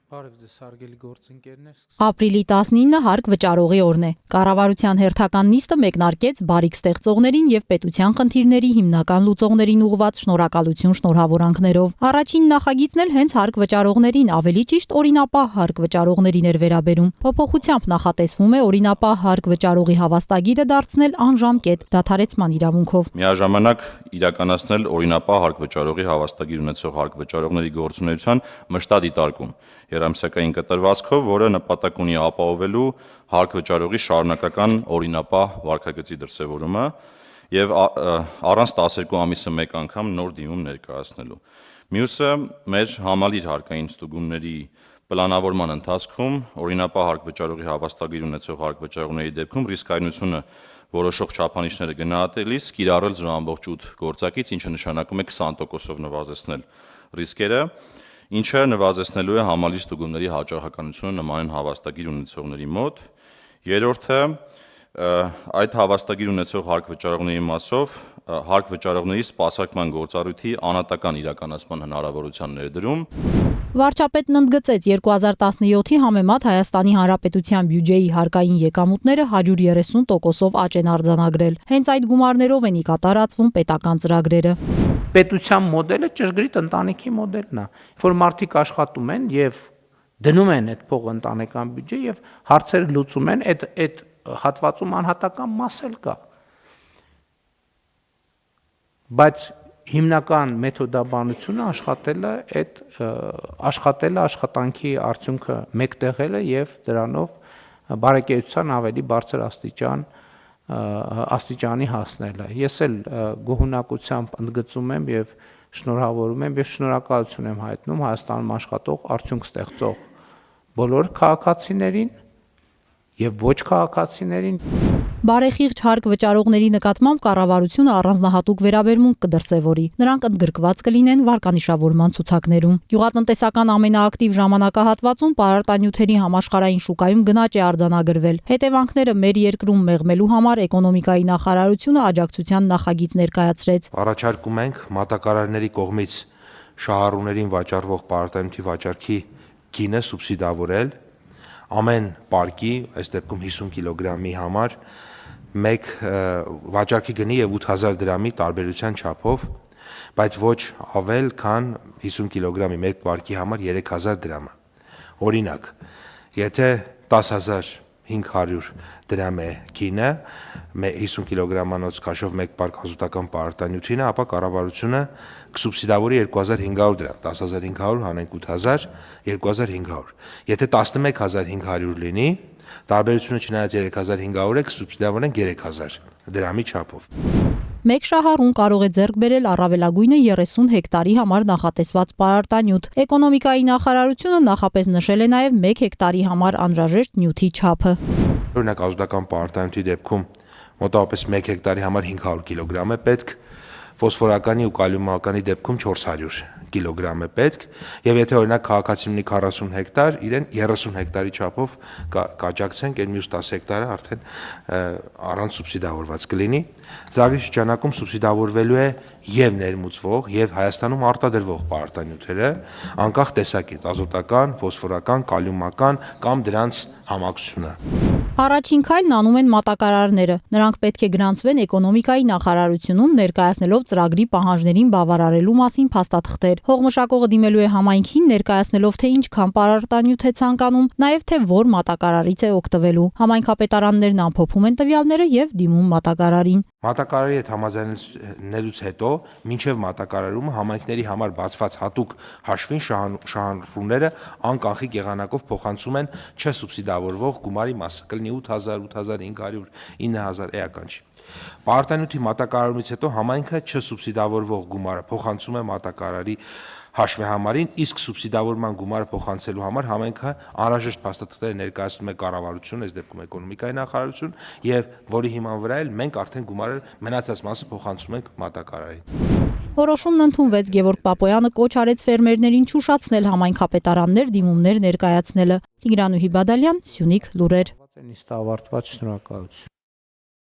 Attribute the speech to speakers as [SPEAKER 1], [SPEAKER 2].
[SPEAKER 1] Բարև ձեզ հարգելի գործընկերներ։
[SPEAKER 2] Ապրիլի 19-ը հարկ վճարողի օրն է։ Կառավարության հերթական նիստը մեկնարկեց բարիք ստեղծողներին եւ պետության խնդիրների հիմնական լուծողներին ուղղված շնորհակալություն շնորհավորանքներով։ Առաջին նախագիծն էլ հենց հարկ վճարողներին, ավելի ճիշտ օրինապահ հարկ վճարողներին էր վերաբերում։ Փոփոխությամբ նախատեսվում է օրինապահ հարկ վճարողի հավաստագիրը դարձնել անժամկետ դադարեցման իրավունքով։
[SPEAKER 3] Միաժամանակ իրականացնել օրինապահ հարկ վճարողի հավաստագիր ունեցող հարկ վճարողների գործունեության մշտად դիտարկում երամսյակային կտրվածքով, որը նպատակ ունի ապահովելու հարկ վճարողի շարունակական օրինապահ վարքագծի դրսևորումը եւ առանց 12 ամիսը մեկ անգամ նոր դիմում ներկայացնելու։ Մյուսը մեր համալիր հարկային ստուգումների պլանավորման ընթացքում օրինապահ հարկ վճարողի հավաստագիր ունեցող հարկ վճարողների դեպքում ռիսկայնությունը որոշող չափանիշները գնահատելիս կիրառել 0.8 գործակից, ինչը նշանակում է 20%-ով նվազեցնել ռիսկերը, ինչը նվազեցնելու է համալիր ստուգումների հաճախականությունը նմանեն հավաստագիր ունեցողների մոտ։ Երրորդը այդ հավաստագիր ունեցող հարկ վճարողների մասով հարկ վճարողների սպասարկման գործառույթի անհատական իրականացման հնարավորության ներդրում։
[SPEAKER 2] Վարչապետն ընդգծեց 2017-ի համեմատ Հայաստանի Հանրապետության բյուջեի հարկային եկամուտները 130%-ով աճ են արձանագրել։ Հենց այդ գումարներով են ի կատարածվում պետական ծրագրերը։
[SPEAKER 1] Պետության մոդելը ճշգրիտ ընտանիքի մոդելն է, որ մարդիկ աշխատում են եւ դնում են այդ փողը ընտանեկան բյուջե եւ հարցերը լուծում են, այդ հատվածում անհատական մաս էլ կա։ Բայց հիմնական մեթոդաբանությունը աշխատելը աշխատանքի արդյունքը մեկտեղելը եւ դրանով բարեկեցության ավելի բարձր աստիճանի հասնելը։ Ես էլ գոհունակությամբ ընդգծում եմ եւ շնորհավորում եմ եւ շնորհակալություն եմ հայտնում Հայաստանում աշխատող արդյունք ստեղծող բոլոր քաղաքացիներին եւ ոչ քաղաքացիներին։
[SPEAKER 2] Բարեխիղճ հարկ վճարողների նկատմամբ կառավարությունը առանձնահատուկ վերաբերմունք կդրսևորի։ Նրանք ընդգրկված կլինեն վարկանիշավորման ցուցակներում։ Գյուղատնտեսական ամենաակտիվ ժամանակահատվածում պարարտանյութերի համաշխարհային շուկայում գնաճ է արձանագրվել։ Հետևանքները մեր երկրում մեղմելու համար էկոնոմիկայի նախարարությունը աջակցության նախագիծ ներկայացրեց։
[SPEAKER 4] Առաջարկում ենք մատակարարների կողմից շահառուներին վաճառվող պարարտանյութի վաճառքի գինը սուբսիդավորել ամեն պարկի, այս դեպքում 50 կիլոգրամի համար մեկ վաճառքի գնի եւ 8000 դրամի տարբերության չափով, բայց ոչ ավել, քան 50 կիլոգրամի մեկ պարկի համար 3000 դրամը։ Օրինակ, եթե 10500 դրամ է գինը 50 կիլոգրամանոց քաշով մեկ պարկ ազոտական պարարտանյութին, ապա կառավարությունը կսուբսիդավորի 2500 դրամ, 10500 հանենք 8000, 2500։ Եթե 11500 լինի, տարբերությունը չնայած 3500 է, կսուբսիդավորենք 3000 դրամի չափով։
[SPEAKER 2] Մեկ շահառուն կարող է ձեռք բերել առավելագույնը 30 հեկտարի համար նախատեսված պարարտանյութ։ Էկոնոմիկայի նախարարությունը նախապես նշել է նաև 1 հեկտարի համար անհրաժեշտ նյութի չափը։
[SPEAKER 4] Օրինակ ազոտական պարարտանյութի դեպքում մոտավորապես 1 հեկտարի համար 500 կիլոգրամ է պետք, ֆոսֆորականի ու կալիումականի դեպքում 400 կիլոգրամ է պետք, եւ եթե օրինակ քաղաքացին ունի 40 հեկտար, իրեն 30 հեկտարի չափով կաջակցենք, այն մյուս 10 հեկտարը արդեն առանց սուբսիդավորված կլինի։ Ծրագրի շրջանակում սուբսիդավորվելու է եւ ներմուծվող եւ Հայաստանում արտադրվող պարարտանյութերը, անկախ տեսակից՝ ազոտական, ֆոսֆորական, կալիումական կամ դրանց համակցությունը։
[SPEAKER 2] Առաջին քայլն անում են մատակարարները։ Նրանք պետք է գրանցվեն էկոնոմիկայի նախարարությունում ներկայացնելով ծրագրի պահանջներին բավարարելու մասին փաստաթղթեր։ Հողմշակողը դիմելու է համայնքին ներկայացնելով թե ինչքան պարարտանյութ է ցանկանում, նաև թե որ մատակարարից է օգտվելու։ Համայնքապետարաններն ամփոփում են տվյալները եւ դիմում մատակարարին։
[SPEAKER 4] Մատակարարի հետ համաձայնելուց հետո մինչև մատակարարումը համայնքների համար բացված հատուկ հաշվին շահառուները անկանխիկ եղանակով փոխանցում են չսուբսիդավորվող գումարի մասը, կլինի 8000, 8500, 9000 էական չի։ Պարարտանյութի մատակարարումից հետո համայնքը չսուբսիդավորվող գումարը փոխանցում է մատակարարի հաշվեհամարին, իսկ սուբսիդավորման գումարը փոխանցելու համար համայնքը անհրաժեշտ փաստաթղթեր ներկայացնում է կառավարություն, այս դեպքում էկոնոմիկայի նախարարություն, եւ որի հիման վրա էլ մենք արդեն գումարը մնացած մասը փոխանցում ենք մատակարարին։
[SPEAKER 2] Որոշումն ընդունվեց, Գևորգ Պապոյանը կոչ արեց ֆերմերներին չուշացնել համայնքապետարաններ դիմումներ ներկայացնելը։ Տիգրանուհի Բադալյան, Սյունիք լուրեր։
[SPEAKER 1] Նիստը ավարտված, շնորհակալություն։